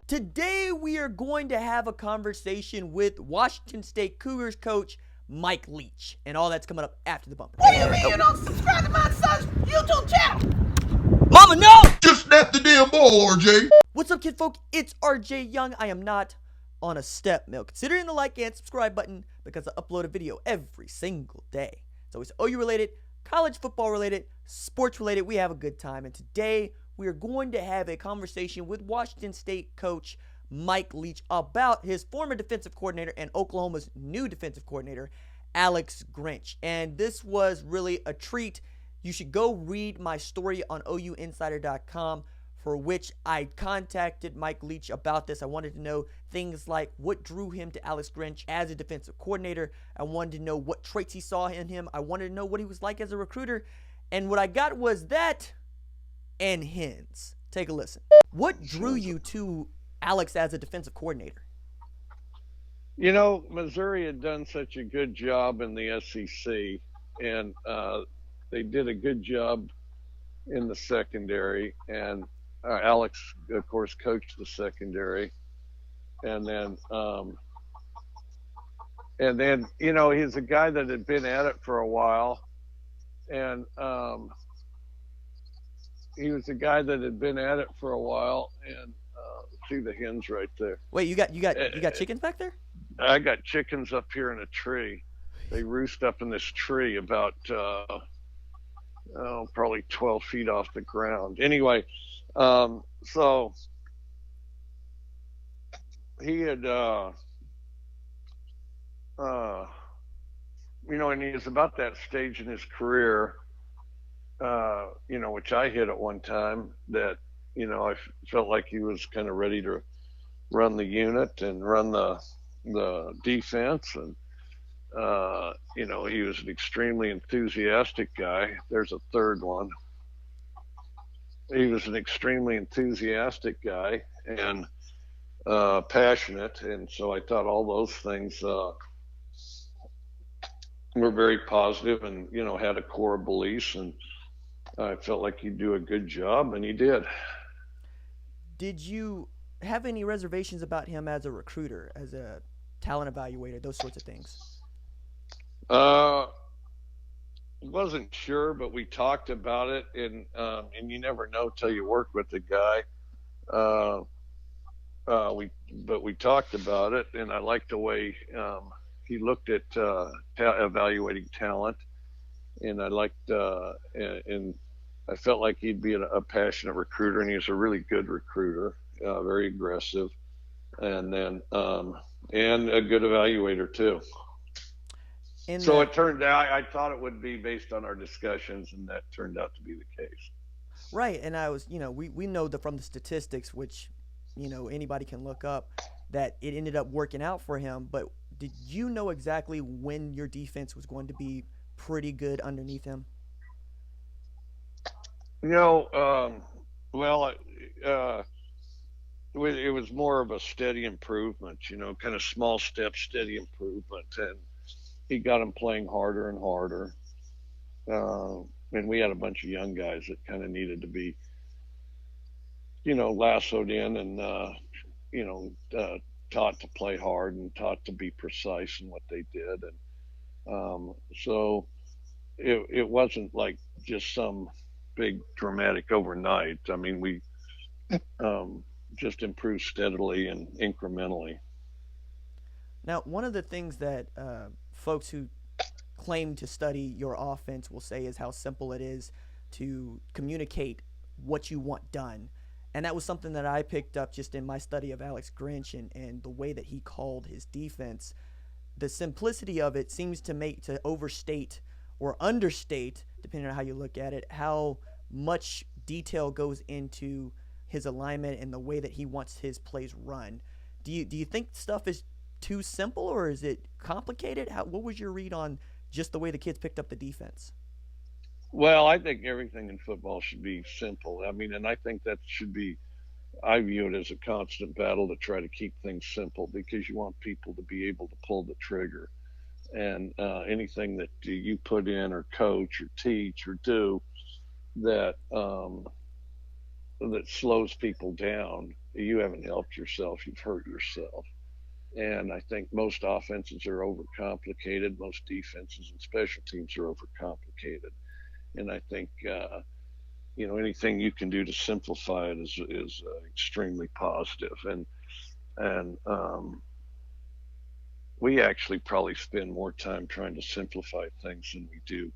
Today we are going to have a conversation with Washington State Cougars coach Mike Leach, and all that's coming up after the bumper. What do you mean you don't subscribe to my son's YouTube channel? Mama, no! Just snap the damn ball, RJ. What's up, kid folk? It's RJ Young. I am not on a step mill. Consider hitting the like and subscribe button because I upload a video every single day. It's always OU related, college football related, sports related. We have a good time, and today we are going to have a conversation with Washington State coach Mike Leach about his former defensive coordinator and Oklahoma's new defensive coordinator, Alex Grinch. And this was really a treat. You should go read my story on OUinsider.com, for which I contacted Mike Leach about this. I wanted to know things like what drew him to Alex Grinch as a defensive coordinator. I wanted to know what traits he saw in him. I wanted to know what he was like as a recruiter. And what I got was that and hens. Take a listen. What drew you to Alex as a defensive coordinator? You know, Missouri had done such a good job in the SEC, and they did a good job in the secondary, and Alex, of course, coached the secondary, and then you know, he's a guy that had been at it for a while, and he was a guy that had been at it for a while, and see the hens right there. Wait, you got chickens back there? I got chickens up here in a tree. They roost up in this tree about probably 12 feet off the ground. Anyway, so he had you know, and he was about that stage in his career, you know, which I hit at one time, that, you know, I felt like he was kind of ready to run the unit and run the defense. And, you know, he was an extremely enthusiastic guy. There's a third one. He was an extremely enthusiastic guy and passionate. And so I thought all those things were very positive, and, you know, had a core of beliefs, and I felt like he'd do a good job, and he did. Did you have any reservations about him as a recruiter, as a talent evaluator, those sorts of things? Wasn't sure, but we talked about it, and you never know till you work with the guy. We talked about it, and I liked the way he looked at evaluating talent, and I liked and I felt like he'd be a passionate recruiter, and he was a really good recruiter, very aggressive, and then and a good evaluator too. So it turned out, I thought it would be based on our discussions, and that turned out to be the case. Right, and I was, you know, we know that from the statistics, which, you know, anybody can look up, that it ended up working out for him. But did you know exactly when your defense was going to be pretty good underneath him? You know, well, it was more of a steady improvement, you know, kind of small steps, steady improvement. And he got him playing harder and harder. And we had a bunch of young guys that kind of needed to be, you know, lassoed in and, you know, taught to play hard and taught to be precise in what they did. And so it wasn't like just some big dramatic overnight. I mean, we just improved steadily and incrementally. Now, one of the things that folks who claim to study your offense will say is how simple it is to communicate what you want done. And that was something that I picked up just in my study of Alex Grinch and the way that he called his defense. The simplicity of it seems to overstate or understate, depending on how you look at it, how much detail goes into his alignment and the way that he wants his plays run. Do you think stuff is too simple, or is it complicated? What was your read on just the way the kids picked up the defense? Well, I think everything in football should be simple. I mean, and I think that should be, I view it as a constant battle to try to keep things simple, because you want people to be able to pull the trigger. And anything that you put in or coach or teach or do that that slows people down you haven't helped yourself, you've hurt yourself. And I think most offenses are overcomplicated. Most defenses and special teams are overcomplicated. And I think, anything you can do to simplify it is extremely positive. And we actually probably spend more time trying to simplify things than we do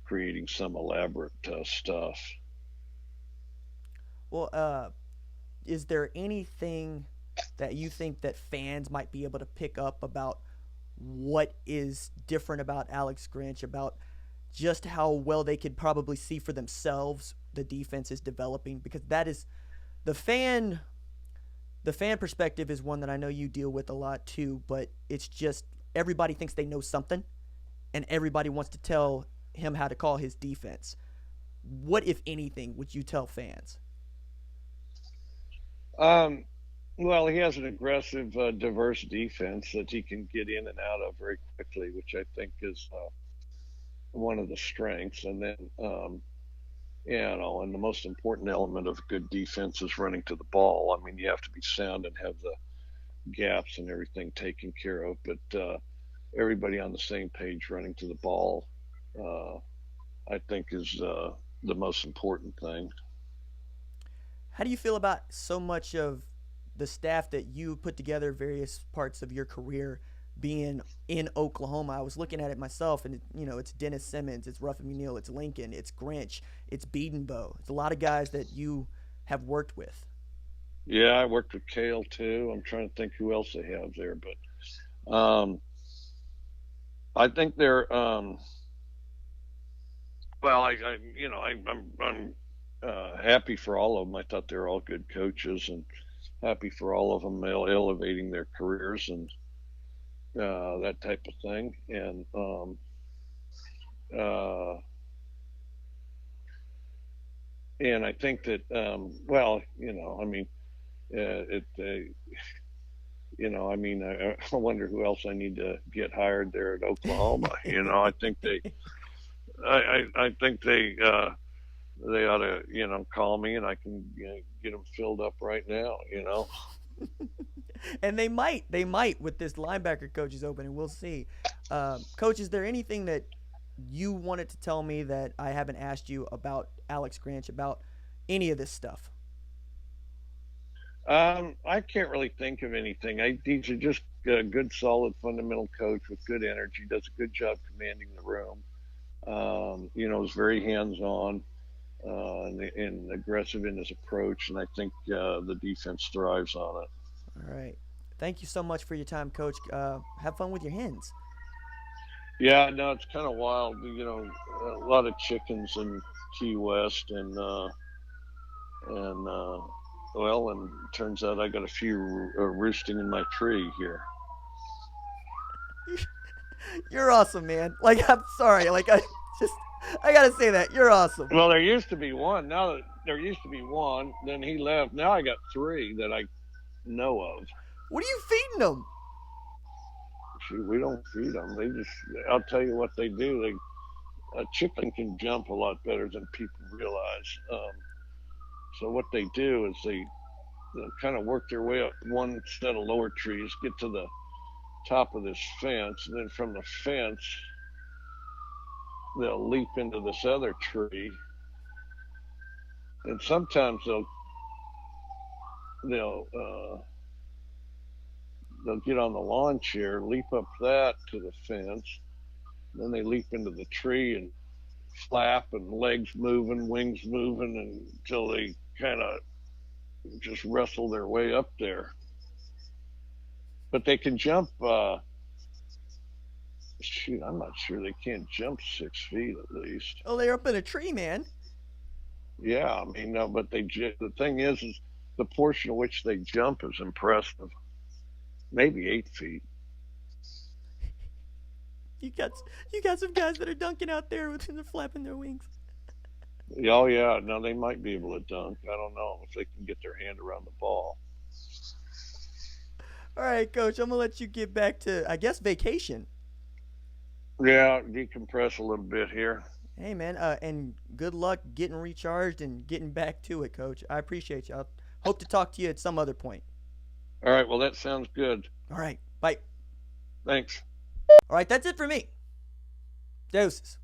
creating some elaborate stuff. Well, is there anything that you think that fans might be able to pick up about what is different about Alex Grinch, about just how well they could probably see for themselves the defense is developing? Because that is the fan perspective is one that I know you deal with a lot too, but it's just everybody thinks they know something and everybody wants to tell him how to call his defense. What, if anything, would you tell fans? Well, he has an aggressive, diverse defense that he can get in and out of very quickly, which I think is one of the strengths. And then, and the most important element of good defense is running to the ball. I mean, you have to be sound and have the gaps and everything taken care of, but everybody on the same page running to the ball, I think is the most important thing. How do you feel about so much of the staff that you put together various parts of your career being in Oklahoma? I was looking at it myself, and it's Dennis Simmons, it's Ruffin McNeil, it's Lincoln, it's Grinch, it's Beedenbow. It's a lot of guys that you have worked with. Yeah, I worked with Kale too. I'm trying to think who else they have there, but I think they're well. I'm happy for all of them. I thought they were all good coaches, and happy for all of them elevating their careers and that type of thing. And I think that I wonder who else I need to get hired there at Oklahoma. I think they ought to, call me and I can get them filled up right now. And they might with this linebacker coaches opening. We'll see. Coach, is there anything that you wanted to tell me that I haven't asked you about Alex Grinch, about any of this stuff? I can't really think of anything. He's just a good, solid, fundamental coach with good energy, does a good job commanding the room. Is very hands-on and aggressive in his approach, and I think the defense thrives on it. All right. Thank you so much for your time, Coach. Have fun with your hens. Yeah, no, it's kind of wild. A lot of chickens in Key West, and it turns out I got a few roosting in my tree here. You're awesome, man. Like, I'm sorry. Like, I gotta say that. You're awesome. Well, there used to be one. Then he left. Now I got three that I know of. What are you feeding them? Shoot, we don't feed them. I'll tell you what they do. A chicken can jump a lot better than people realize. So what they do is they kind of work their way up one set of lower trees, get to the top of this fence, and then from the fence, they'll leap into this other tree. And sometimes they'll get on the lawn chair, leap up that to the fence, then they leap into the tree and flap, and legs moving, wings moving, until they kind of just wrestle their way up there. But they can jump, I'm not sure, they can't jump 6 feet at least. Oh, they're up in a tree, man. Yeah, I mean, no, but the thing is the portion of which they jump is impressive. Maybe 8 feet. You got some guys that are dunking out there with them flapping their wings. Oh yeah, no, they might be able to dunk. I don't know if they can get their hand around the ball. All right, Coach, I'm gonna let you get back to, I guess, vacation. Yeah, decompress a little bit here. Hey, man, and good luck getting recharged and getting back to it, Coach. I appreciate you. I'll Hope to talk to you at some other point. All right, well, that sounds good. All right, bye. Thanks. All right, that's it for me. Deuces.